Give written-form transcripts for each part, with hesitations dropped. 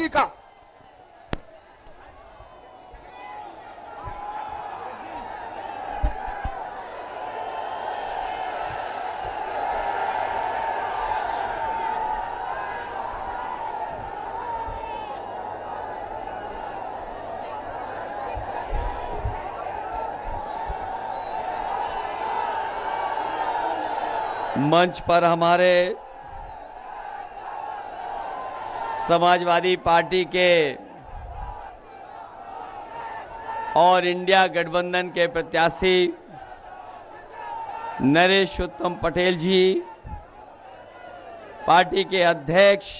Party का। मंच पर हमारे समाजवादी पार्टी के और इंडिया गठबंधन के प्रत्याशी नरेश उत्तम पटेल जी, पार्टी के अध्यक्ष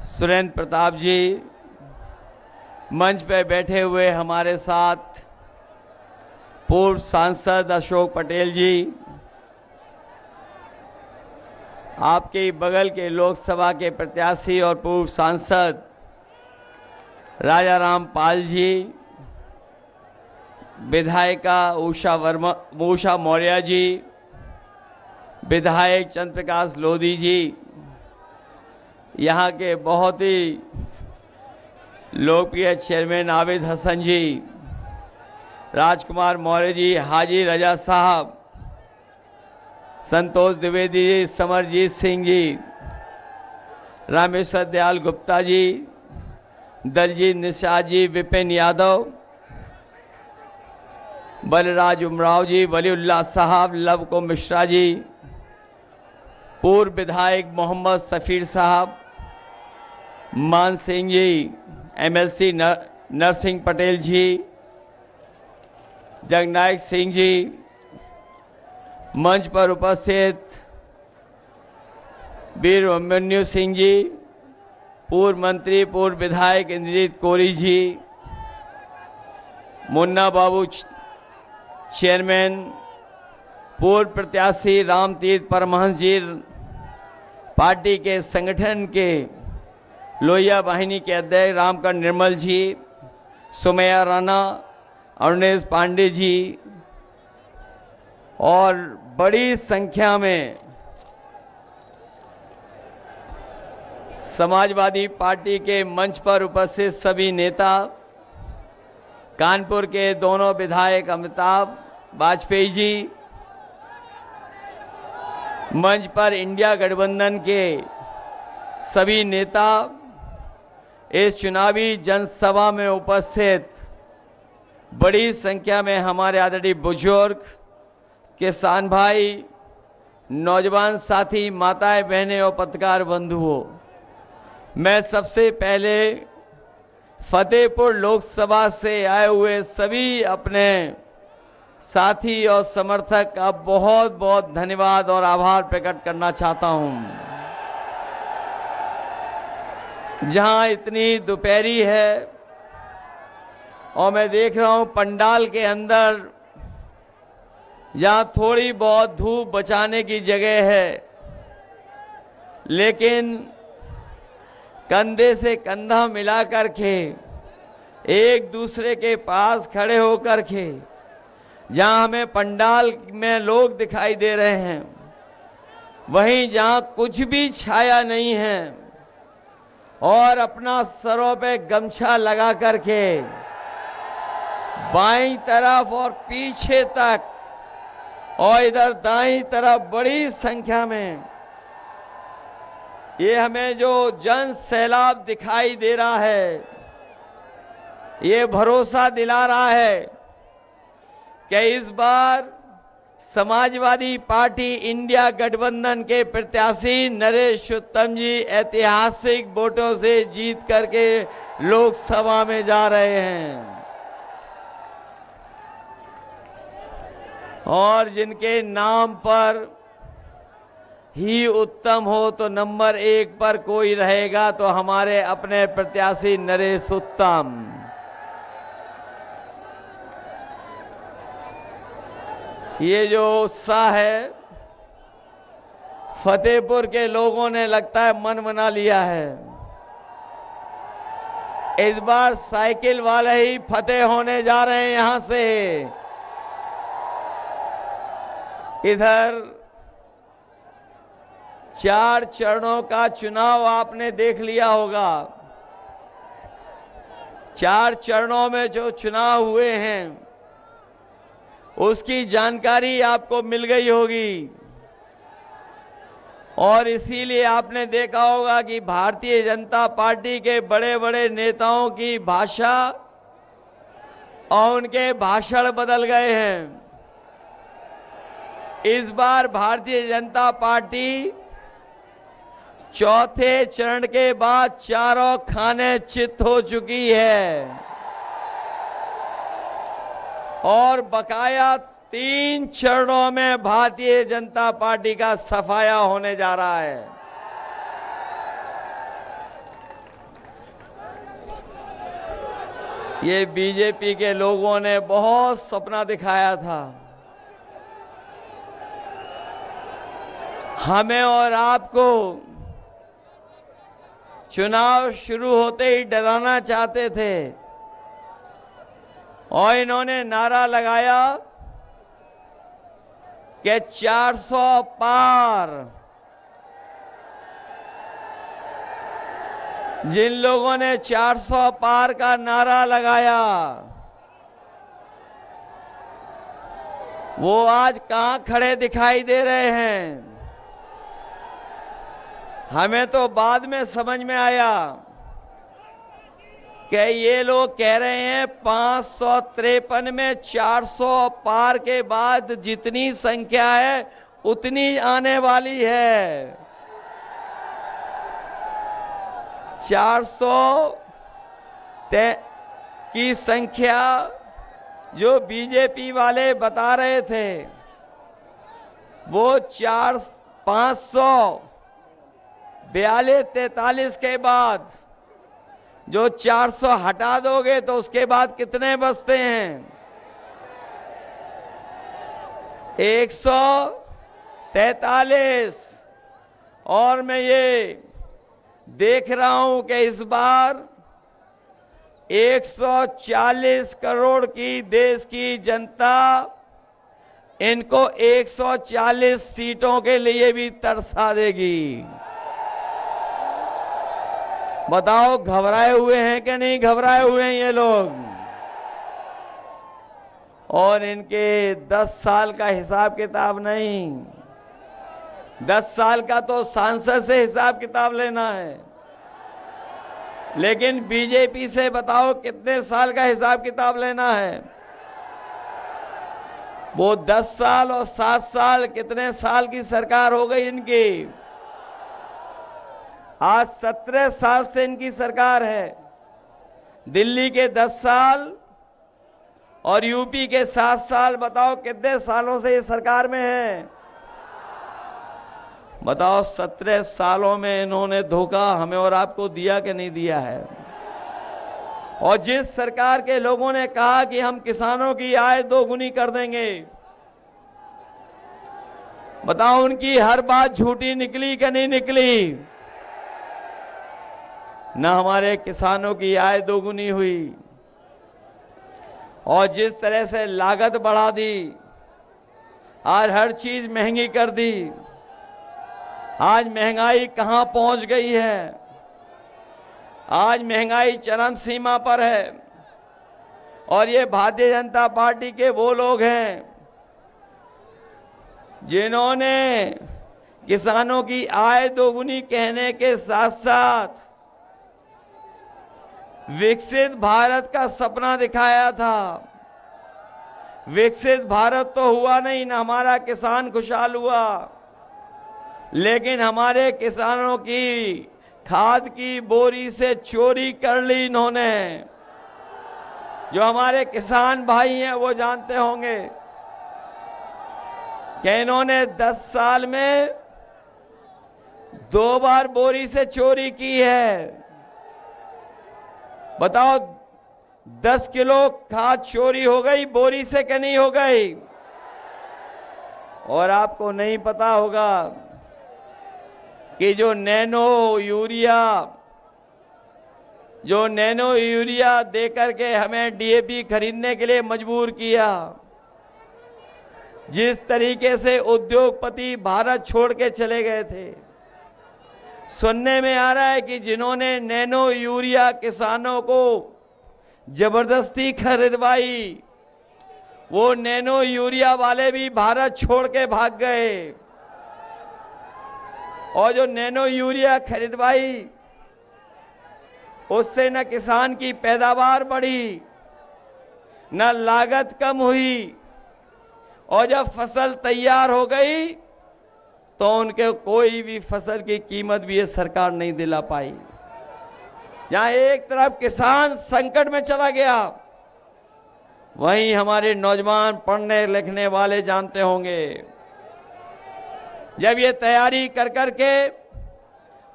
सुरेंद्र प्रताप जी, मंच पर बैठे हुए हमारे साथ पूर्व सांसद अशोक पटेल जी, आपके बगल के लोकसभा के प्रत्याशी और पूर्व सांसद राजाराम पाल जी, विधायिका उषा मौर्य जी, विधायक चंद्रप्रकाश लोधी जी, यहाँ के बहुत ही लोकप्रिय चेयरमैन आबिद हसन जी, राजकुमार मौर्य जी, हाजी रजा साहब, संतोष द्विवेदी जी, समरजीत सिंह जी, रामेश्वर दयाल गुप्ता जी, दलजीत निषाद जी, विपिन यादव, बलराज उमराव जी, वलीउल्लाह साहब, लवकुश मिश्रा जी, पूर्व विधायक मोहम्मद सफीर साहब, मान सिंह जी, एमएलसी नरसिंह पटेल जी, जगनायक सिंह जी, मंच पर उपस्थित वीर अभिमन्यु सिंह जी, पूर्व मंत्री पूर्व विधायक इंद्रजीत कोरी जी, मुन्ना बाबू चेयरमैन, पूर्व प्रत्याशी रामतीर्थ परमहंस जी, पार्टी के संगठन के लोहिया वाहिनी के अध्यक्ष रामकरण निर्मल जी, सुमैया राणा, अरुणेश पांडे जी और बड़ी संख्या में समाजवादी पार्टी के मंच पर उपस्थित सभी नेता, कानपुर के दोनों विधायक अमिताभ वाजपेयी जी, मंच पर इंडिया गठबंधन के सभी नेता, इस चुनावी जनसभा में उपस्थित बड़ी संख्या में हमारे आदरणीय बुजुर्ग, किसान भाई, नौजवान साथी, माताएं बहनें और पत्रकार बंधुओं, मैं सबसे पहले फतेहपुर लोकसभा से आए हुए सभी अपने साथी और समर्थक का बहुत बहुत धन्यवाद और आभार प्रकट करना चाहता हूं। जहां इतनी दोपहरी है और मैं देख रहा हूं पंडाल के अंदर जहां थोड़ी बहुत धूप बचाने की जगह है, लेकिन कंधे से कंधा मिलाकर के एक दूसरे के पास खड़े होकर के जहां हमें पंडाल में लोग दिखाई दे रहे हैं, वहीं जहां कुछ भी छाया नहीं है और अपना सरों पे गमछा लगा करके बाईं तरफ और पीछे तक और इधर दाईं तरफ बड़ी संख्या में ये हमें जो जन सैलाब दिखाई दे रहा है, ये भरोसा दिला रहा है कि इस बार समाजवादी पार्टी इंडिया गठबंधन के प्रत्याशी नरेश उत्तम जी ऐतिहासिक वोटों से जीत करके लोकसभा में जा रहे हैं और जिनके नाम पर ही उत्तम हो तो नंबर 1 पर कोई रहेगा तो हमारे अपने प्रत्याशी नरेश उत्तम। ये जो उत्साह है फतेहपुर के लोगों ने लगता है मन बना लिया है। इस बार साइकिल वाले ही फतेह होने जा रहे हैं। यहां से इधर 4 चरणों का चुनाव आपने देख लिया होगा। 4 चरणों में जो चुनाव हुए हैं उसकी जानकारी आपको मिल गई होगी और इसीलिए आपने देखा होगा कि भारतीय जनता पार्टी के बड़े बड़े नेताओं की भाषा और उनके भाषण बदल गए हैं। इस बार भारतीय जनता पार्टी चौथे चरण के बाद चारों खाने चित हो चुकी है और बकाया 3 चरणों में भारतीय जनता पार्टी का सफाया होने जा रहा है। ये बीजेपी के लोगों ने बहुत सपना दिखाया था, हमें और आपको चुनाव शुरू होते ही डराना चाहते थे और इन्होंने नारा लगाया कि 400 पार। जिन लोगों ने 400 पार का नारा लगाया वो आज कहां खड़े दिखाई दे रहे हैं? हमें तो बाद में समझ में आया कि ये लोग कह रहे हैं 553 में 400 पार के बाद जितनी संख्या है उतनी आने वाली है। 400 की संख्या जो बीजेपी वाले बता रहे थे वो 542 43 के बाद जो 400 हटा दोगे तो उसके बाद कितने बचते हैं? 143। और मैं ये देख रहा हूं कि इस बार 140 करोड़ की देश की जनता इनको 140 सीटों के लिए भी तरसा देगी। बताओ घबराए हुए हैं कि नहीं घबराए हुए हैं ये लोग? और इनके 10 साल का हिसाब किताब नहीं, 10 साल का तो सांसद से हिसाब किताब लेना है, लेकिन बीजेपी से बताओ कितने साल का हिसाब किताब लेना है? वो 10 साल और 7 साल, कितने साल की सरकार हो गई इनकी? आज 17 साल से इनकी सरकार है। दिल्ली के 10 साल और यूपी के 7 साल, बताओ कितने सालों से ये सरकार में है? बताओ 17 सालों में इन्होंने धोखा हमें और आपको दिया कि नहीं दिया है? और जिस सरकार के लोगों ने कहा कि हम किसानों की आय 2 गुनी कर देंगे, बताओ उनकी हर बात झूठी निकली कि नहीं निकली? न हमारे किसानों की आय 2 गुनी हुई और जिस तरह से लागत बढ़ा दी, आज हर चीज महंगी कर दी। आज महंगाई कहां पहुंच गई है? आज महंगाई चरम सीमा पर है और ये भारतीय जनता पार्टी के वो लोग हैं जिन्होंने किसानों की आय 2 गुनी कहने के साथ साथ विकसित भारत का सपना दिखाया था। विकसित भारत तो हुआ नहीं, ना हमारा किसान खुशहाल हुआ, लेकिन हमारे किसानों की खाद की बोरी से चोरी कर ली इन्होंने। जो हमारे किसान भाई हैं वो जानते होंगे कि इन्होंने 10 साल में 2 बार बोरी से चोरी की है। बताओ 10 किलो खाद चोरी हो गई बोरी से कि नहीं हो गई? और आपको नहीं पता होगा कि जो नैनो यूरिया देकर के हमें डीएपी खरीदने के लिए मजबूर किया, जिस तरीके से उद्योगपति भारत छोड़ के चले गए थे। सुनने में आ रहा है कि जिन्होंने नैनो यूरिया किसानों को जबरदस्ती खरीदवाई, वो नैनो यूरिया वाले भी भारत छोड़ के भाग गए। और जो नैनो यूरिया खरीदवाई, उससे न किसान की पैदावार बढ़ी, न लागत कम हुई, और जब फसल तैयार हो गई तो उनके कोई भी फसल की कीमत भी ये सरकार नहीं दिला पाई। जहां एक तरफ किसान संकट में चला गया, वहीं हमारे नौजवान पढ़ने लिखने वाले जानते होंगे, जब ये तैयारी कर करके,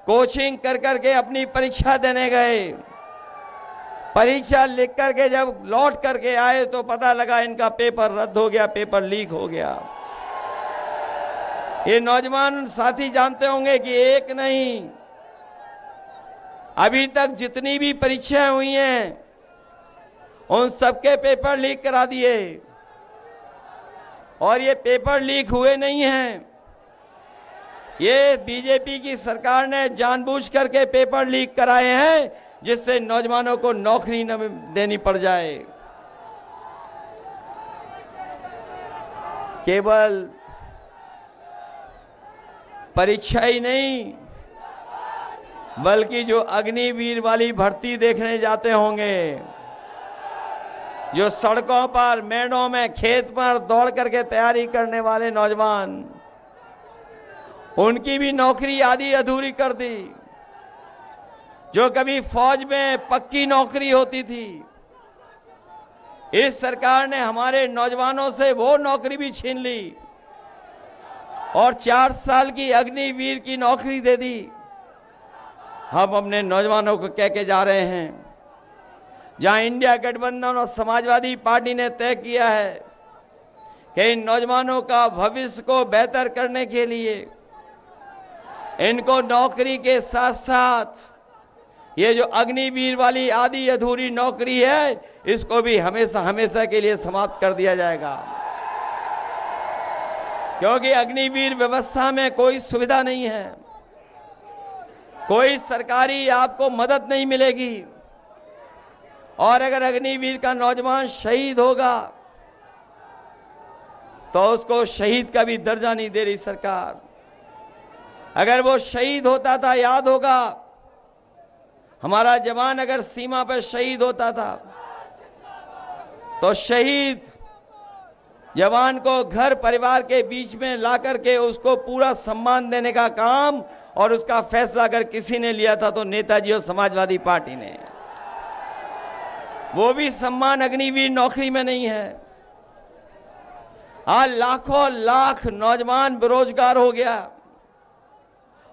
कोचिंग कर करके अपनी परीक्षा देने गए, परीक्षा लिख करके जब लौट करके आए तो पता लगा इनका पेपर रद्द हो गया, पेपर लीक हो गया। ये नौजवान साथी जानते होंगे कि एक नहीं, अभी तक जितनी भी परीक्षाएं हुई हैं उन सबके पेपर लीक करा दिए। और ये पेपर लीक हुए नहीं हैं, ये बीजेपी की सरकार ने जानबूझ करके पेपर लीक कराए हैं, जिससे नौजवानों को नौकरी न देनी पड़ जाए। केवल परीक्षा ही नहीं, बल्कि जो अग्निवीर वाली भर्ती देखने जाते होंगे, जो सड़कों पर, मेड़ों में, खेत पर दौड़ करके तैयारी करने वाले नौजवान, उनकी भी नौकरी आधी अधूरी कर दी। जो कभी फौज में पक्की नौकरी होती थी, इस सरकार ने हमारे नौजवानों से वो नौकरी भी छीन ली और 4 साल की अग्निवीर की नौकरी दे दी। हम अपने नौजवानों को कह के जा रहे हैं, जहां इंडिया गठबंधन और समाजवादी पार्टी ने तय किया है कि इन नौजवानों का भविष्य को बेहतर करने के लिए इनको नौकरी के साथ साथ ये जो अग्निवीर वाली आधी अधूरी नौकरी है, इसको भी हमेशा हमेशा के लिए समाप्त कर दिया जाएगा। क्योंकि अग्निवीर व्यवस्था में कोई सुविधा नहीं है, कोई सरकारी आपको मदद नहीं मिलेगी। और अगर अग्निवीर का नौजवान शहीद होगा तो उसको शहीद का भी दर्जा नहीं दे रही सरकार। अगर वो शहीद होता था, याद होगा, हमारा जवान अगर सीमा पर शहीद होता था तो शहीद जवान को घर परिवार के बीच में ला करके उसको पूरा सम्मान देने का काम और उसका फैसला अगर किसी ने लिया था तो नेताजी और समाजवादी पार्टी ने। वो भी सम्मान अग्निवीर नौकरी में नहीं है। आज लाखों लाख नौजवान बेरोजगार हो गया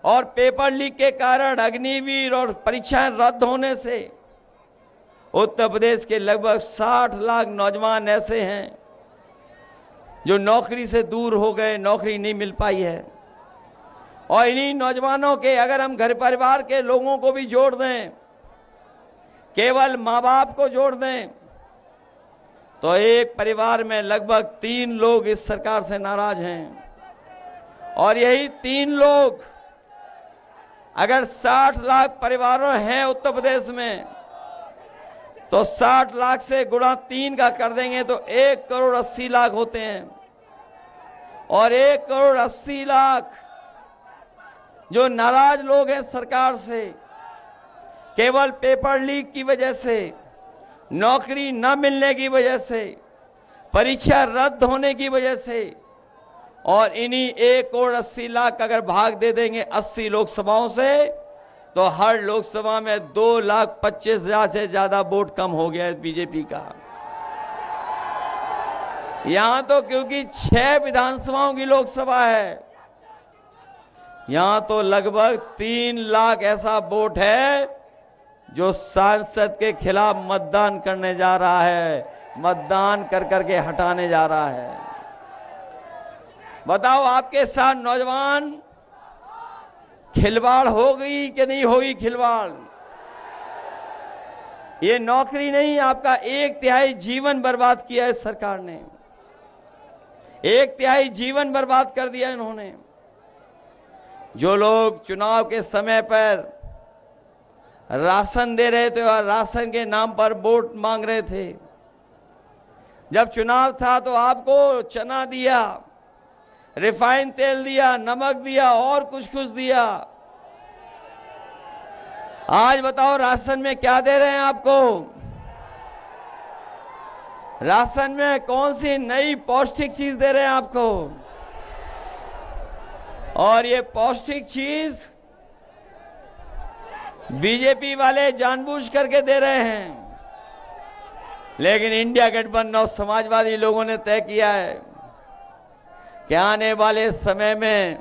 और पेपर लीक के कारण, अग्निवीर और परीक्षाएं रद्द होने से उत्तर प्रदेश के लगभग 60 लाख नौजवान ऐसे हैं जो नौकरी से दूर हो गए, नौकरी नहीं मिल पाई है। और इन्हीं नौजवानों के अगर हम घर परिवार के लोगों को भी जोड़ दें, केवल मां बाप को जोड़ दें, तो एक परिवार में लगभग 3 लोग इस सरकार से नाराज हैं। और यही 3 लोग अगर 60 लाख परिवारों हैं उत्तर प्रदेश में, तो 60 लाख से गुणा 3 का कर देंगे तो 1 करोड़ 80 लाख होते हैं। और 1 करोड़ 80 लाख जो नाराज लोग हैं सरकार से, केवल पेपर लीक की वजह से, नौकरी न मिलने की वजह से, परीक्षा रद्द होने की वजह से, और इन्हीं 1 करोड़ 80 लाख अगर भाग दे देंगे 80 लोकसभाओं से, तो हर लोकसभा में 2,25,000 से ज्यादा वोट कम हो गया है बीजेपी का। यहां तो क्योंकि 6 विधानसभाओं की लोकसभा है, यहां तो लगभग 3 लाख ऐसा वोट है जो सांसद के खिलाफ मतदान करने जा रहा है, मतदान कर करके हटाने जा रहा है। बताओ, आपके साथ नौजवान खिलवाड़ हो गई कि नहीं होगी? खिलवाड़। ये नौकरी नहीं, आपका 1/3 जीवन बर्बाद किया है सरकार ने। 1/3 जीवन बर्बाद कर दिया इन्होंने। जो लोग चुनाव के समय पर राशन दे रहे थे और राशन के नाम पर वोट मांग रहे थे। जब चुनाव था तो आपको चना दिया, रिफाइन तेल दिया, नमक दिया और कुछ कुछ दिया। आज बताओ राशन में क्या दे रहे हैं आपको? राशन में कौन सी नई पौष्टिक चीज दे रहे हैं आपको? और ये पौष्टिक चीज बीजेपी वाले जानबूझ करके दे रहे हैं। लेकिन इंडिया गठबंधन और समाजवादी लोगों ने तय किया है कि आने वाले समय में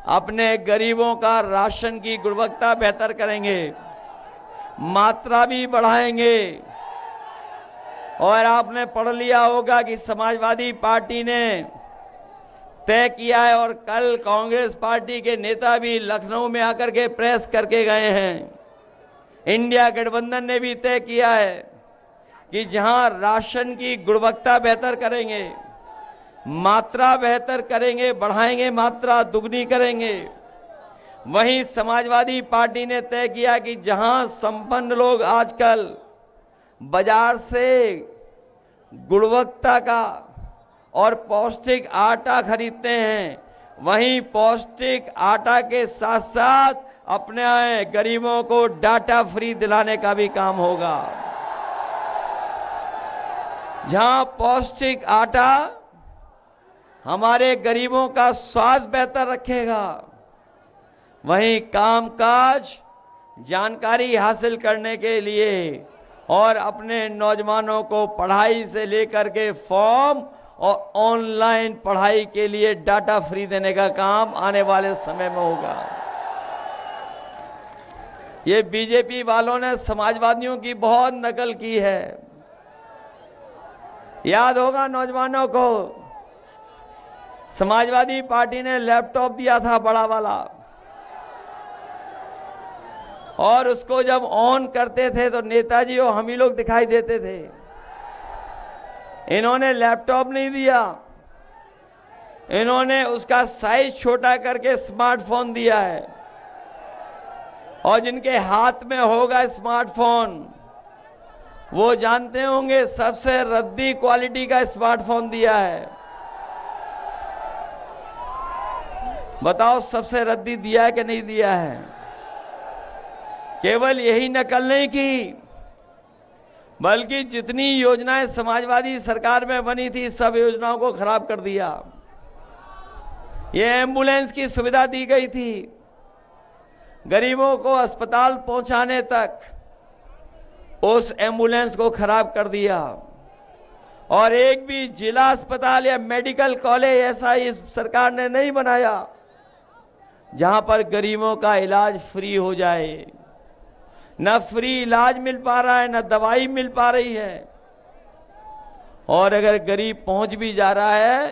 अपने गरीबों का राशन की गुणवत्ता बेहतर करेंगे, मात्रा भी बढ़ाएंगे। और आपने पढ़ लिया होगा कि समाजवादी पार्टी ने तय किया है और कल कांग्रेस पार्टी के नेता भी लखनऊ में आकर के प्रेस करके गए हैं। इंडिया गठबंधन ने भी तय किया है कि जहां राशन की गुणवत्ता बेहतर करेंगे, मात्रा बेहतर करेंगे, बढ़ाएंगे, मात्रा दुगनी करेंगे। वहीं समाजवादी पार्टी ने तय किया कि जहां संपन्न लोग आजकल बाजार से गुणवत्ता का और पौष्टिक आटा खरीदते हैं, वहीं पौष्टिक आटा के साथ साथ अपने गरीबों को डाटा फ्री दिलाने का भी काम होगा। जहां पौष्टिक आटा हमारे गरीबों का स्वास्थ्य बेहतर रखेगा, वहीं कामकाज, जानकारी हासिल करने के लिए और अपने नौजवानों को पढ़ाई से लेकर के फॉर्म और ऑनलाइन पढ़ाई के लिए डाटा फ्री देने का काम आने वाले समय में होगा। ये बीजेपी वालों ने समाजवादियों की बहुत नकल की है। याद होगा नौजवानों को, समाजवादी पार्टी ने लैपटॉप दिया था बड़ा वाला, और उसको जब ऑन करते थे तो नेताजी और हम ही लोग दिखाई देते थे। इन्होंने लैपटॉप नहीं दिया, इन्होंने उसका साइज छोटा करके स्मार्टफोन दिया है। और जिनके हाथ में होगा स्मार्टफोन, वो जानते होंगे सबसे रद्दी क्वालिटी का स्मार्टफोन दिया है। बताओ सबसे रद्दी दिया है कि नहीं दिया है? केवल यही नकल नहीं की, बल्कि जितनी योजनाएं समाजवादी सरकार में बनी थी सब योजनाओं को खराब कर दिया। ये एम्बुलेंस की सुविधा दी गई थी, गरीबों को अस्पताल पहुंचाने तक उस एम्बुलेंस को खराब कर दिया। और एक भी जिला अस्पताल या मेडिकल कॉलेज ऐसा इस सरकार ने नहीं बनाया जहां पर गरीबों का इलाज फ्री हो जाए। न फ्री इलाज मिल पा रहा है, न दवाई मिल पा रही है। और अगर गरीब पहुंच भी जा रहा है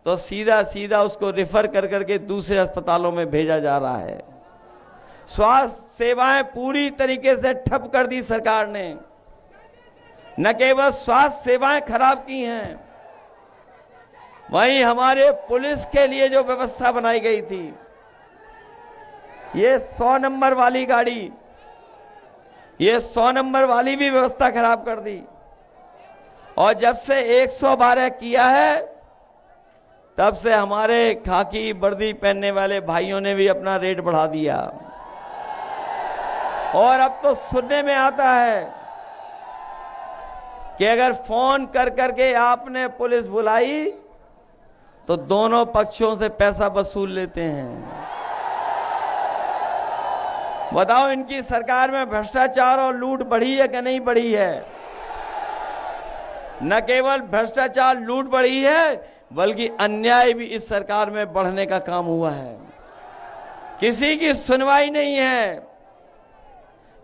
तो सीधा सीधा उसको रेफर कर करके दूसरे अस्पतालों में भेजा जा रहा है। स्वास्थ्य सेवाएं पूरी तरीके से ठप कर दी सरकार ने। न केवल स्वास्थ्य सेवाएं खराब की हैं, वहीं हमारे पुलिस के लिए जो व्यवस्था बनाई गई थी, ये 100 नंबर वाली गाड़ी, ये 100 नंबर वाली भी व्यवस्था खराब कर दी। और जब से 112 किया है, तब से हमारे खाकी वर्दी पहनने वाले भाइयों ने भी अपना रेट बढ़ा दिया। और अब तो सुनने में आता है कि अगर फोन कर करके आपने पुलिस बुलाई तो दोनों पक्षों से पैसा वसूल लेते हैं। बताओ इनकी सरकार में भ्रष्टाचार और लूट बढ़ी है कि नहीं बढ़ी है? न केवल भ्रष्टाचार, लूट बढ़ी है, बल्कि अन्याय भी इस सरकार में बढ़ने का काम हुआ है। किसी की सुनवाई नहीं है।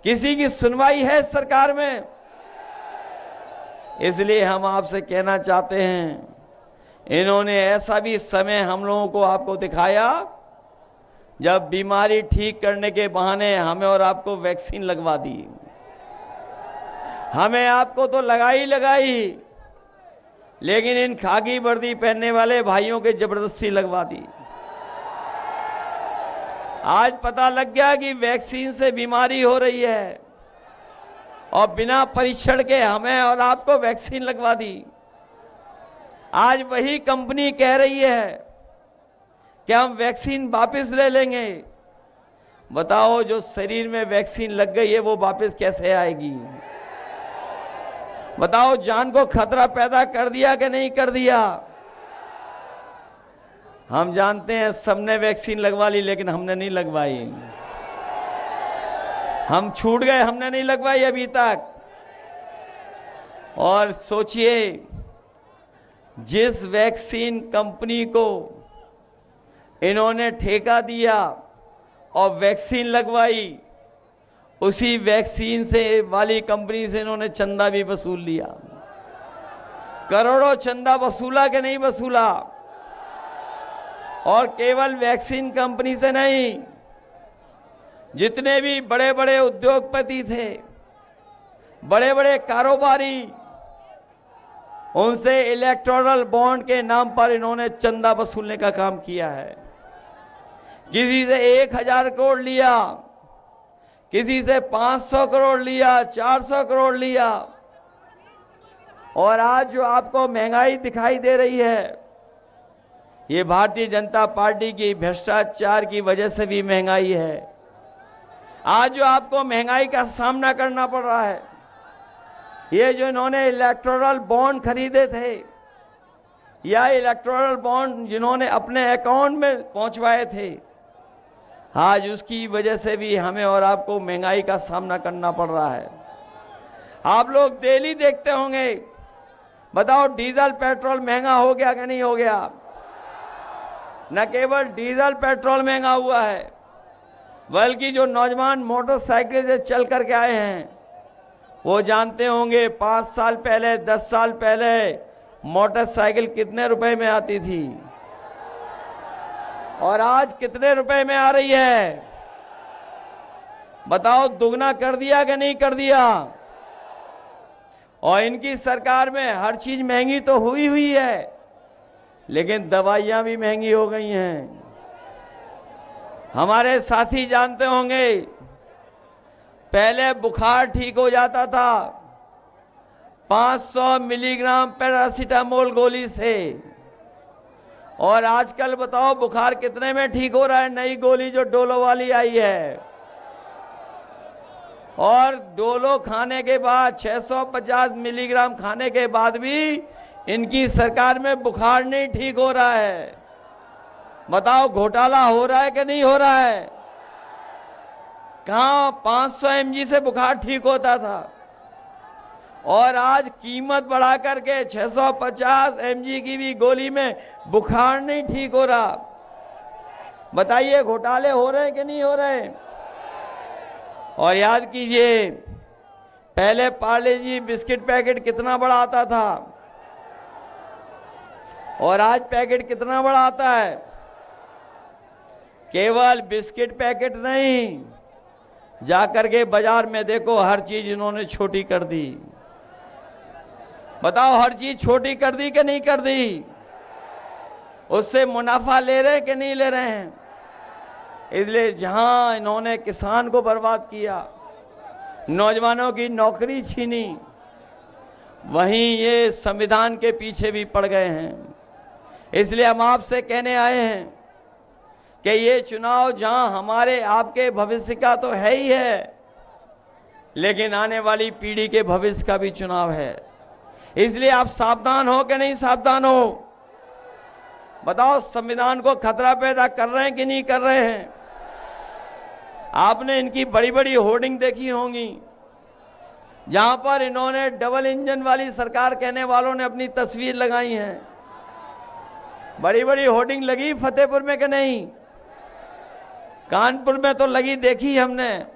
किसी की सुनवाई है सरकार में? इसलिए हम आपसे कहना चाहते हैं, इन्होंने ऐसा भी समय हम लोगों को आपको दिखाया जब बीमारी ठीक करने के बहाने हमें और आपको वैक्सीन लगवा दी। हमें आपको तो लगाई, लेकिन इन खाकी वर्दी पहनने वाले भाइयों के जबरदस्ती लगवा दी। आज पता लग गया कि वैक्सीन से बीमारी हो रही है और बिना परीक्षण के हमें और आपको वैक्सीन लगवा दी। आज वही कंपनी कह रही है कि हम वैक्सीन वापस ले लेंगे। बताओ, जो शरीर में वैक्सीन लग गई है वो वापस कैसे आएगी? बताओ, जान को खतरा पैदा कर दिया कि नहीं कर दिया? हम जानते हैं सबने वैक्सीन लगवा ली, लेकिन हमने नहीं लगवाई। हम छूट गए, हमने नहीं लगवाई अभी तक। और सोचिए, जिस वैक्सीन कंपनी को इन्होंने ठेका दिया और वैक्सीन लगवाई, उसी वैक्सीन से वाली कंपनी से इन्होंने चंदा भी वसूल लिया। करोड़ों चंदा वसूला कि नहीं वसूला? और केवल वैक्सीन कंपनी से नहीं, जितने भी बड़े बड़े उद्योगपति थे, बड़े बड़े कारोबारी, उनसे इलेक्टोरल बॉन्ड के नाम पर इन्होंने चंदा वसूलने का काम किया है। किसी से 1000 करोड़ लिया, किसी से 500 करोड़ लिया, 400 करोड़ लिया। और आज जो आपको महंगाई दिखाई दे रही है, ये भारतीय जनता पार्टी की भ्रष्टाचार की वजह से भी महंगाई है। आज जो आपको महंगाई का सामना करना पड़ रहा है, ये जो इन्होंने इलेक्टोरल बॉन्ड खरीदे थे या इलेक्टोरल बॉन्ड जिन्होंने अपने अकाउंट में पहुंचवाए थे, आज उसकी वजह से भी हमें और आपको महंगाई का सामना करना पड़ रहा है। आप लोग डेली देखते होंगे। बताओ, डीजल पेट्रोल महंगा हो गया कि नहीं हो गया? न केवल डीजल पेट्रोल महंगा हुआ है, बल्कि जो नौजवान मोटरसाइकिल से चल करके आए हैं, वो जानते होंगे 5 साल पहले, 10 साल पहले मोटरसाइकिल कितने रुपए में आती थी और आज कितने रुपए में आ रही है? बताओ, दुगना कर दिया कि नहीं कर दिया? और इनकी सरकार में हर चीज महंगी तो हुई है, लेकिन दवाइयां भी महंगी हो गई हैं। हमारे साथी जानते होंगे, पहले बुखार ठीक हो जाता था 500 मिलीग्राम पैरासीटामोल गोली से, और आजकल बताओ बुखार कितने में ठीक हो रहा है? नई गोली जो डोलो वाली आई है, और डोलो खाने के बाद 650 मिलीग्राम खाने के बाद भी इनकी सरकार में बुखार नहीं ठीक हो रहा है। बताओ, घोटाला हो रहा है कि नहीं हो रहा है? कहां 500 mg से बुखार ठीक होता था और आज कीमत बढ़ा करके 650 mg की भी गोली में बुखार नहीं ठीक हो रहा। बताइए, घोटाले हो रहे हैं कि नहीं हो रहे? और याद कीजिए, पहले पार्ले जी बिस्किट पैकेट कितना बड़ा आता था और आज पैकेट कितना बड़ा आता है? केवल बिस्किट पैकेट नहीं, जाकर के बाजार में देखो, हर चीज इन्होंने छोटी कर दी। बताओ, हर चीज छोटी कर दी कि नहीं कर दी? उससे मुनाफा ले रहे कि नहीं ले रहे हैं? इसलिए जहां इन्होंने किसान को बर्बाद किया, नौजवानों की नौकरी छीनी, वहीं ये संविधान के पीछे भी पड़ गए हैं। इसलिए हम आपसे कहने आए हैं कि ये चुनाव जहां हमारे आपके भविष्य का तो है ही है, लेकिन आने वाली पीढ़ी के भविष्य का भी चुनाव है। इसलिए आप सावधान हो कि नहीं सावधान हो? बताओ, संविधान को खतरा पैदा कर रहे हैं कि नहीं कर रहे हैं? आपने इनकी बड़ी बड़ी होर्डिंग देखी होंगी, जहां पर इन्होंने डबल इंजन वाली सरकार कहने वालों ने अपनी तस्वीर लगाई है। बड़ी बड़ी होर्डिंग लगी फतेहपुर में कि नहीं? कानपुर में तो लगी, देखी हमने।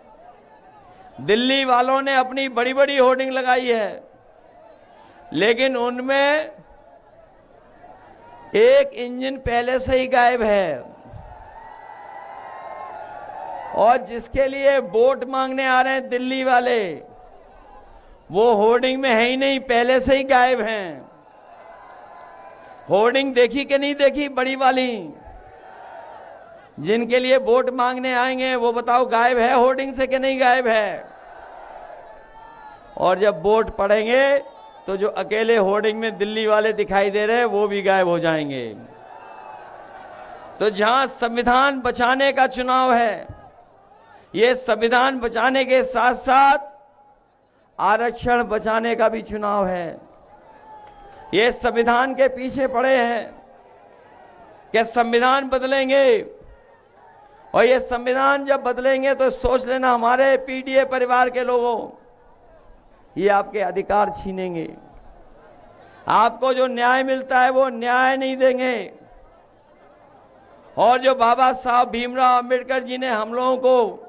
दिल्ली वालों ने अपनी बड़ी बड़ी होर्डिंग लगाई है, लेकिन उनमें एक इंजन पहले से ही गायब है, और जिसके लिए वोट मांगने आ रहे हैं दिल्ली वाले, वो होर्डिंग में है ही नहीं, पहले से ही गायब हैं। होर्डिंग देखी कि नहीं देखी बड़ी वाली? जिनके लिए वोट मांगने आएंगे वो बताओ गायब है होर्डिंग से कि नहीं गायब है? और जब वोट पड़ेंगे तो जो अकेले होर्डिंग में दिल्ली वाले दिखाई दे रहे हैं वो भी गायब हो जाएंगे। तो जहां संविधान बचाने का चुनाव है, ये संविधान बचाने के साथ साथ आरक्षण बचाने का भी चुनाव है। ये संविधान के पीछे पड़े हैं कि संविधान बदलेंगे, और ये संविधान जब बदलेंगे तो सोच लेना हमारे पीडीए परिवार के लोगों, ये आपके अधिकार छीनेंगे। आपको जो न्याय मिलता है वो न्याय नहीं देंगे। और जो बाबा साहब भीमराव अंबेडकर जी ने हम लोगों को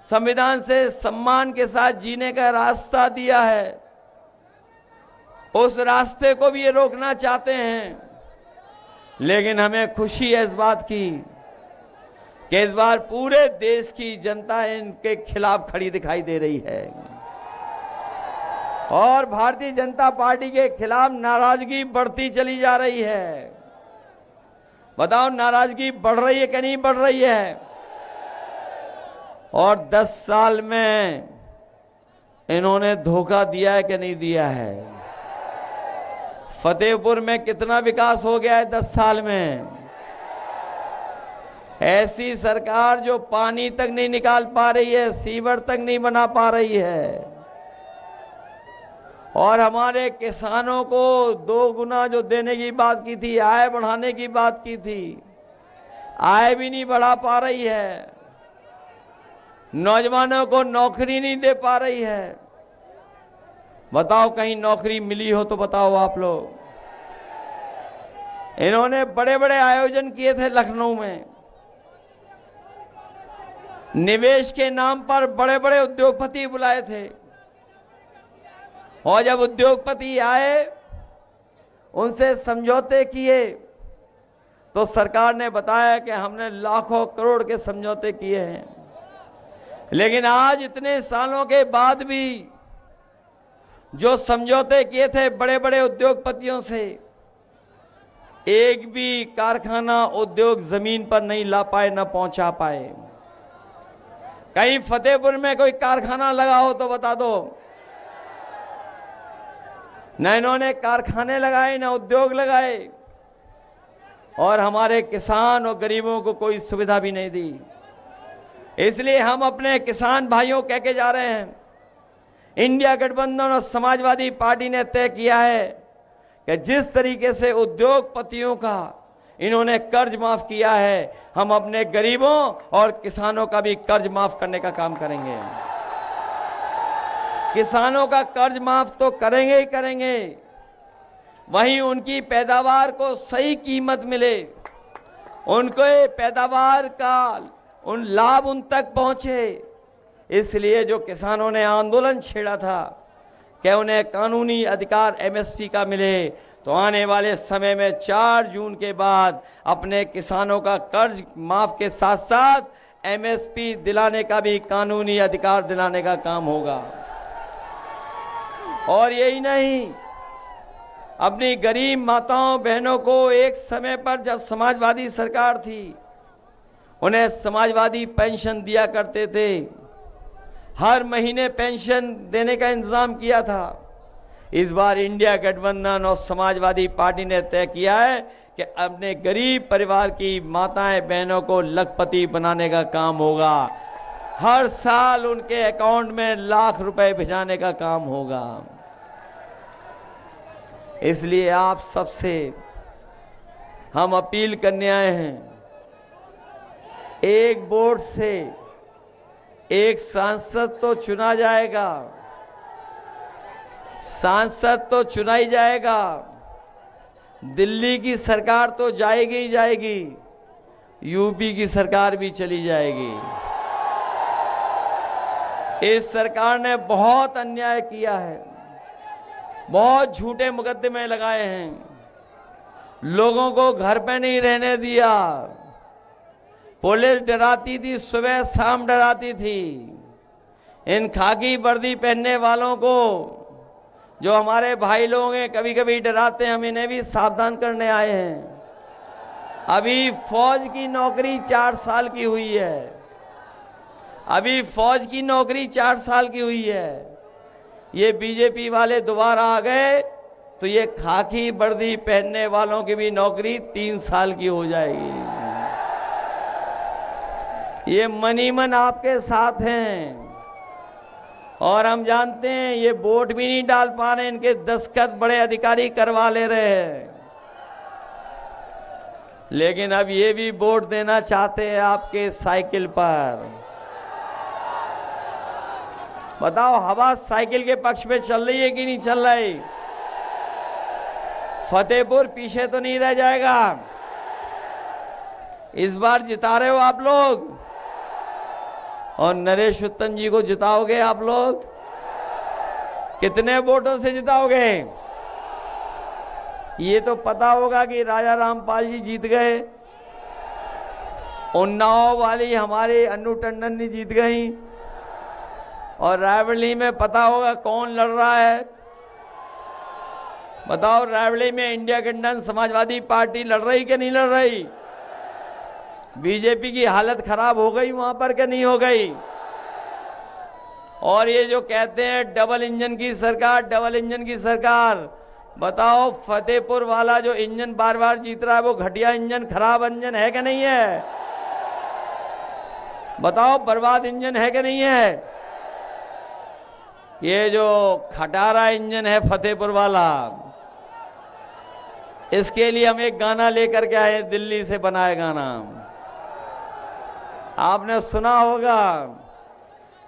संविधान से सम्मान के साथ जीने का रास्ता दिया है, उस रास्ते को भी ये रोकना चाहते हैं। लेकिन हमें खुशी है इस बात की कि इस बार पूरे देश की जनता इनके खिलाफ खड़ी दिखाई दे रही है, और भारतीय जनता पार्टी के खिलाफ नाराजगी बढ़ती चली जा रही है। बताओ नाराजगी बढ़ रही है कि नहीं बढ़ रही है? और 10 साल में इन्होंने धोखा दिया है कि नहीं दिया है? फतेहपुर में कितना विकास हो गया है 10 साल में? ऐसी सरकार जो पानी तक नहीं निकाल पा रही है, सीवर तक नहीं बना पा रही है, और हमारे किसानों को 2 गुना जो देने की बात की थी, आय बढ़ाने की बात की थी, आय भी नहीं बढ़ा पा रही है। नौजवानों को नौकरी नहीं दे पा रही है। बताओ कहीं नौकरी मिली हो तो बताओ आप लोग। इन्होंने बड़े बड़े आयोजन किए थे लखनऊ में, निवेश के नाम पर बड़े बड़े उद्योगपति बुलाए थे, और जब उद्योगपति आए उनसे समझौते किए तो सरकार ने बताया कि हमने लाखों करोड़ के समझौते किए हैं। लेकिन आज इतने सालों के बाद भी जो समझौते किए थे बड़े बड़े उद्योगपतियों से, एक भी कारखाना उद्योग जमीन पर नहीं ला पाए, न पहुंचा पाए। कहीं फतेहपुर में कोई कारखाना लगा हो तो बता दो। न इन्होंने कारखाने लगाए, न उद्योग लगाए, और हमारे किसान और गरीबों को कोई सुविधा भी नहीं दी। इसलिए हम अपने किसान भाइयों कह के जा रहे हैं, इंडिया गठबंधन और समाजवादी पार्टी ने तय किया है कि जिस तरीके से उद्योगपतियों का इन्होंने कर्ज माफ किया है, हम अपने गरीबों और किसानों का भी कर्ज माफ करने का काम करेंगे। किसानों का कर्ज माफ तो करेंगे ही करेंगे, वहीं उनकी पैदावार को सही कीमत मिले, उनको पैदावार का उन लाभ उन तक पहुंचे। इसलिए जो किसानों ने आंदोलन छेड़ा था कि उन्हें कानूनी अधिकार एमएसपी का मिले, तो आने वाले समय में 4 जून के बाद अपने किसानों का कर्ज माफ के साथ साथ एमएसपी दिलाने का भी कानूनी अधिकार दिलाने का काम होगा। और यही नहीं, अपनी गरीब माताओं बहनों को एक समय पर जब समाजवादी सरकार थी, उन्हें समाजवादी पेंशन दिया करते थे, हर महीने पेंशन देने का इंतजाम किया था। इस बार इंडिया गठबंधन और समाजवादी पार्टी ने तय किया है कि अपने गरीब परिवार की माताएं बहनों को लखपति बनाने का काम होगा। हर साल उनके अकाउंट में लाख रुपए भिजाने का काम होगा। इसलिए आप सबसे हम अपील करने आए हैं, एक वोट से एक सांसद तो चुना जाएगा, सांसद तो चुना ही जाएगा, दिल्ली की सरकार तो जाएगी ही जाएगी, यूपी की सरकार भी चली जाएगी। इस सरकार ने बहुत अन्याय किया है, बहुत झूठे मुकदमे लगाए हैं, लोगों को घर पे नहीं रहने दिया, पुलिस डराती थी, सुबह शाम डराती थी। इन खाकी वर्दी पहनने वालों को जो हमारे भाई लोग हैं कभी कभी डराते हैं, हम इन्हें भी सावधान करने आए हैं। अभी फौज की नौकरी 4 साल की हुई है। अभी फौज की नौकरी 4 साल की हुई है। ये बीजेपी वाले दोबारा आ गए तो ये खाकी वर्दी पहनने वालों की भी नौकरी 3 साल की हो जाएगी। ये मनी मन आपके साथ हैं और हम जानते हैं ये वोट भी नहीं डाल पा रहे, इनके दस्तखत बड़े अधिकारी करवा ले रहे हैं। लेकिन अब ये भी वोट देना चाहते हैं आपके साइकिल पर। बताओ हवा साइकिल के पक्ष में चल रही है कि नहीं चल रही? फतेहपुर पीछे तो नहीं रह जाएगा। इस बार जिता रहे हो आप लोग और नरेश उत्तम जी को जिताओगे आप लोग। कितने वोटों से जिताओगे? ये तो पता होगा कि राजा रामपाल जी जीत गए, उन्नाव वाली हमारी अन्नू टंडन जी जीत गई और रायबरेली में पता होगा कौन लड़ रहा है। बताओ रायबरेली में इंडिया गठबंधन समाजवादी पार्टी लड़ रही कि नहीं लड़ रही? बीजेपी की हालत खराब हो गई वहां पर कि नहीं हो गई? और ये जो कहते हैं डबल इंजन की सरकार, डबल इंजन की सरकार, बताओ फतेहपुर वाला जो इंजन बार बार जीत रहा है वो घटिया इंजन, खराब इंजन है कि नहीं है? बताओ बर्बाद इंजन है कि नहीं है? ये जो खटारा इंजन है फतेहपुर वाला, इसके लिए हम एक गाना लेकर के आए, दिल्ली से बनाए गाना, आपने सुना होगा।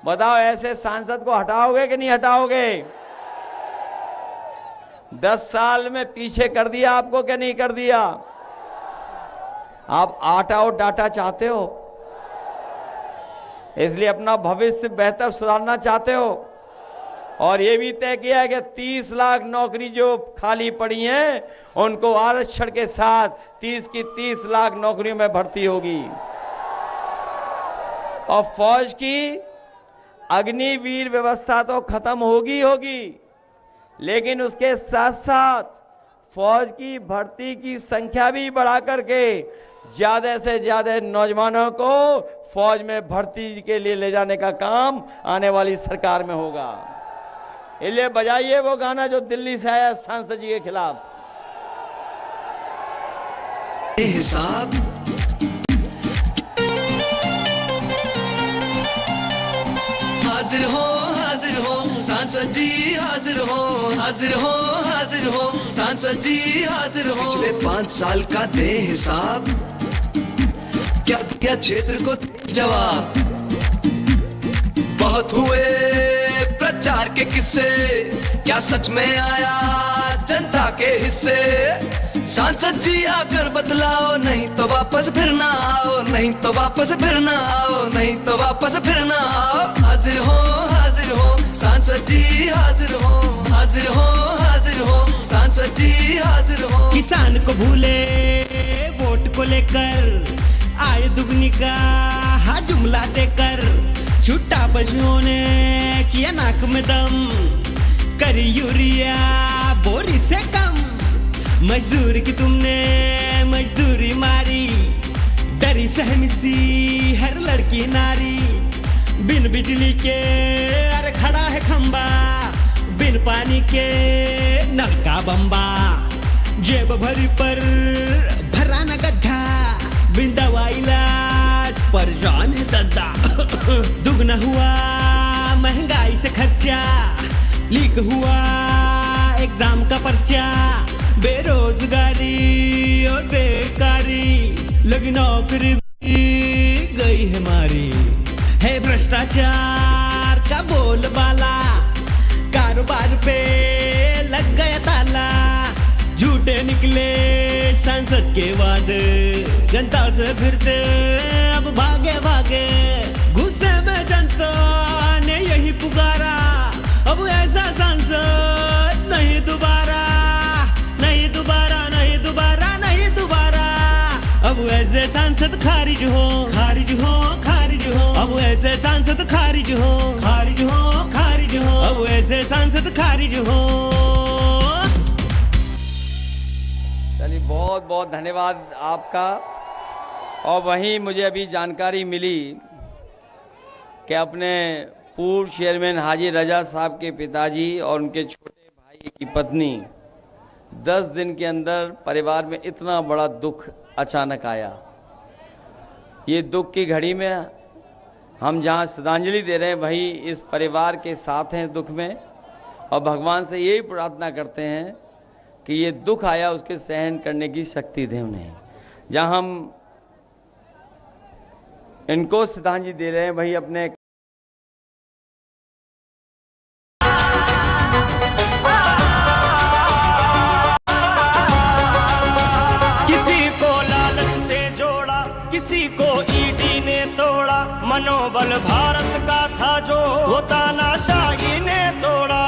बताओ ऐसे सांसद को हटाओगे कि नहीं हटाओगे? 10 साल में पीछे कर दिया आपको क्या नहीं कर दिया? आप आटा और डाटा चाहते हो, इसलिए अपना भविष्य बेहतर सुधारना चाहते हो और ये भी तय किया है कि 30 लाख नौकरी जो खाली पड़ी हैं उनको आरक्षण के साथ 30 की 30 लाख नौकरियों में भर्ती होगी। और फौज की अग्निवीर व्यवस्था तो खत्म होगी, लेकिन उसके साथ साथ फौज की भर्ती की संख्या भी बढ़ा करके ज्यादा से ज्यादा नौजवानों को फौज में भर्ती के लिए ले जाने का काम आने वाली सरकार में होगा। इसलिए बजाइए वो गाना जो दिल्ली से आया सांसद जी के खिलाफ। हिसाब हाजिर हो सांसद जी, हाजिर हो सांसद जी, हाजिर हो। पिछले 5 साल का दे हिसाब, क्या दिया क्षेत्र को जवाब। बहुत हुए प्रचार के किस्से, क्या सच में आया जनता के हिस्से। सांसद जी आकर बतलाओ, नहीं तो वापस फिर ना आओ, नहीं तो वापस फिर ना आओ, नहीं तो वापस फिर ना आओ। हाजिर हो सांसद जी, हाजिर हो सांसद जी, हाजिर हो। किसान को भूले वोट को लेकर, आय दुगनी का जुमला देकर, छुट्टा पशुओं ने किया नाक में दम, करी यूरिया बोरी से कम। मजदूर की तुमने मजदूरी मारी, डरी सहमी सी हर लड़की नारी। बिन बिजली के अरे खड़ा है खंबा, बिन पानी के नल का बम्बा। जेब भरी पर भरा न गड्ढा, बिन दवा इलाज पर जाने दद्दा। दुगना हुआ महंगाई से खर्चा, लीक हुआ एग्जाम का पर्चा। बेरोजगारी और बेकारी, लगी नौकरी भी गई है मारी। है भ्रष्टाचार का बोलबाला, कारोबार पे लग गया ताला। झूठे निकले सांसद के वादे, जनता से फिरते अब भागे भागे। गुस्से में जनता ने यही पुकारा, अब ऐसा सांसद नहीं दोबारा, नहीं दोबारा, नहीं दोबारा, नहीं दोबारा। अब ऐसे सांसद खारिज हो, खारिज हो, खारिज हो। अब ऐसे सांसद खारिज हो, खारिज हो, खारिज हो। अब ऐसे सांसद खारिज हो। चलिए बहुत बहुत बहुत धन्यवाद आपका। और वहीं मुझे अभी जानकारी मिली कि अपने पूर्व चेयरमैन हाजी रजा साहब के पिताजी और उनके छोटे भाई की पत्नी 10 दिन के अंदर परिवार में इतना बड़ा दुख अचानक आया। ये दुख की घड़ी में हम जहां श्रद्धांजलि दे रहे हैं वही इस परिवार के साथ हैं दुख में, और भगवान से यही प्रार्थना करते हैं कि ये दुख आया उसके सहन करने की शक्ति दें उन्हें। जहां हम इनको श्रद्धांजलि दे रहे हैं वही अपने किसी को लालच से जोड़ा, किसी को ईडी ने तोड़ा, मनोबल भारत का था जो वो तानाशाही ने तोड़ा।